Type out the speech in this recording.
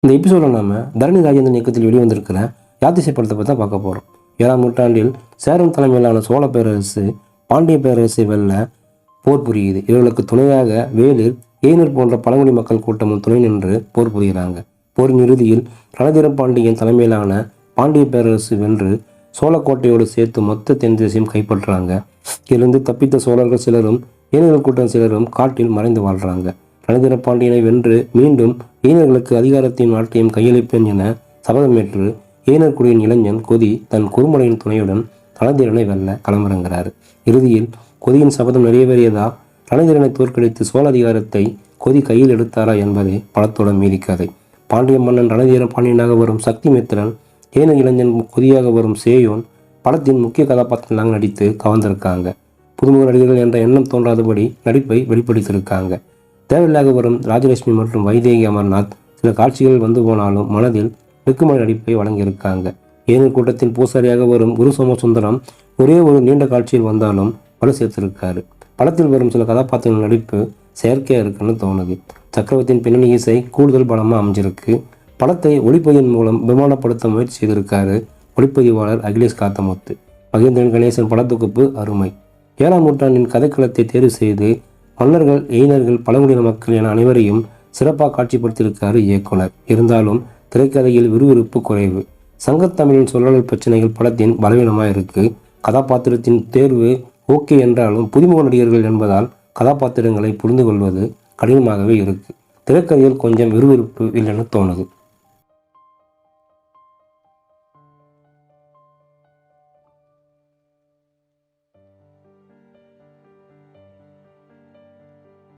இந்த எபிசோடில் நம்ம தரணி ராஜேந்திரன் இயக்கத்தில் வெளிவந்திருக்கிற யாத்திசை படத்தை பற்றி தான் பார்க்க போகிறோம். 7ஆம் நூற்றாண்டில் சேரன் தலைமையிலான சோழ பேரரசு பாண்டிய பேரரசை வெல்ல போர் புரியுது. இவர்களுக்கு துணையாக வேளிர், ஏனர் போன்ற பழங்குடி மக்கள் கூட்டமும் துணை நின்று போர் புரிகிறாங்க. போரின் இறுதியில் ரணதீர பாண்டியன் தலைமையிலான பாண்டிய பேரரசு வென்று சோழக்கோட்டையோடு சேர்த்து மொத்த தென் தேசம் கைப்பற்றுறாங்க. இதிலிருந்து தப்பித்த சோழர்கள் சிலரும் ஏனர்கள் கூட்டம் சிலரும் காட்டில் மறைந்து வாழ்றாங்க. ரணதீர பாண்டியனை வென்று மீண்டும் ஏனர்களுக்கு அதிகாரத்தையும் நாட்டையும் கையளிப்பேன் என சபதமேற்று ஏனர் குடியின் இளைஞன் கொதி தன் குறுமலையின் துணையுடன் ரணதீரனை வெல்ல களமிறங்குகிறார். இறுதியில் கொதியின் சபதம் நிறைவேறியதா, ரணதீரனை தோற்கடித்து சோழ அதிகாரத்தை கொதி கையில் எடுத்தாரா என்பதே படத்தோட மீதி கதை. பாண்டிய மன்னன் ரணதீர பாண்டியனாக வரும் சக்திமித்திரன், ஏனர் இளைஞன் கொதியாக வரும் சேயோன் படத்தின் முக்கிய கதாபாத்திரங்களாக நடித்து கவர்ந்திருக்காங்க. புதுமுக நடிகர்கள் என்ற எண்ணம் தோன்றாதபடி நடிப்பை வெளிப்படுத்தியிருக்காங்க. தேவையில்லாக வரும் ராஜலட்சுமி மற்றும் வைதேகி அமர்நாத் சில காட்சிகள் வந்து போனாலும் மனதில் வெக்குமலை நடிப்பை வழங்கியிருக்காங்க. ஏனர் கூட்டத்தின் பூசாரியாக வரும் குரு சோமசுந்தரம் ஒரே ஒரு நீண்ட காட்சியில் வந்தாலும் வலு சேர்த்திருக்காரு. படத்தில் வரும் சில கதாபாத்திரங்கள் நடிப்பு செயற்கையாக இருக்குன்னு தோணுது. சக்கரவர்த்தியின் பின்னணி இசை கூடுதல் பலமாக அமைஞ்சிருக்கு. படத்தை ஒளிப்பதிவின் மூலம் விமானப்படுத்த முயற்சி செய்திருக்காரு ஒளிப்பதிவாளர் அகிலேஷ் காத்தமுத்து. மகேந்திரன் கணேசன் படத்தொகுப்பு அருமை. 7ஆம் நூற்றாண்டின் கதைக்களத்தை தேர்வு செய்து மன்னர்கள், எயினர்கள், பழங்குடியின மக்கள் என அனைவரையும் சிறப்பாக காட்சிப்படுத்தியிருக்காரு இயக்குனர். இருந்தாலும் திரைக்கதையில் விறுவிறுப்பு குறைவு. சங்கத்தமிழின் சொல்லல் பிரச்சனைகள் படத்தின் பலவீனமாக இருக்கு. கதாபாத்திரத்தின் தேர்வு ஓகே என்றாலும் புதுமுக நடிகர்கள் என்பதால் கதாபாத்திரங்களை புரிந்து கொள்வது கடினமாகவே இருக்கு. திரைக்கதையில் கொஞ்சம் விறுவிறுப்பு இல்லைன்னு தோணுது.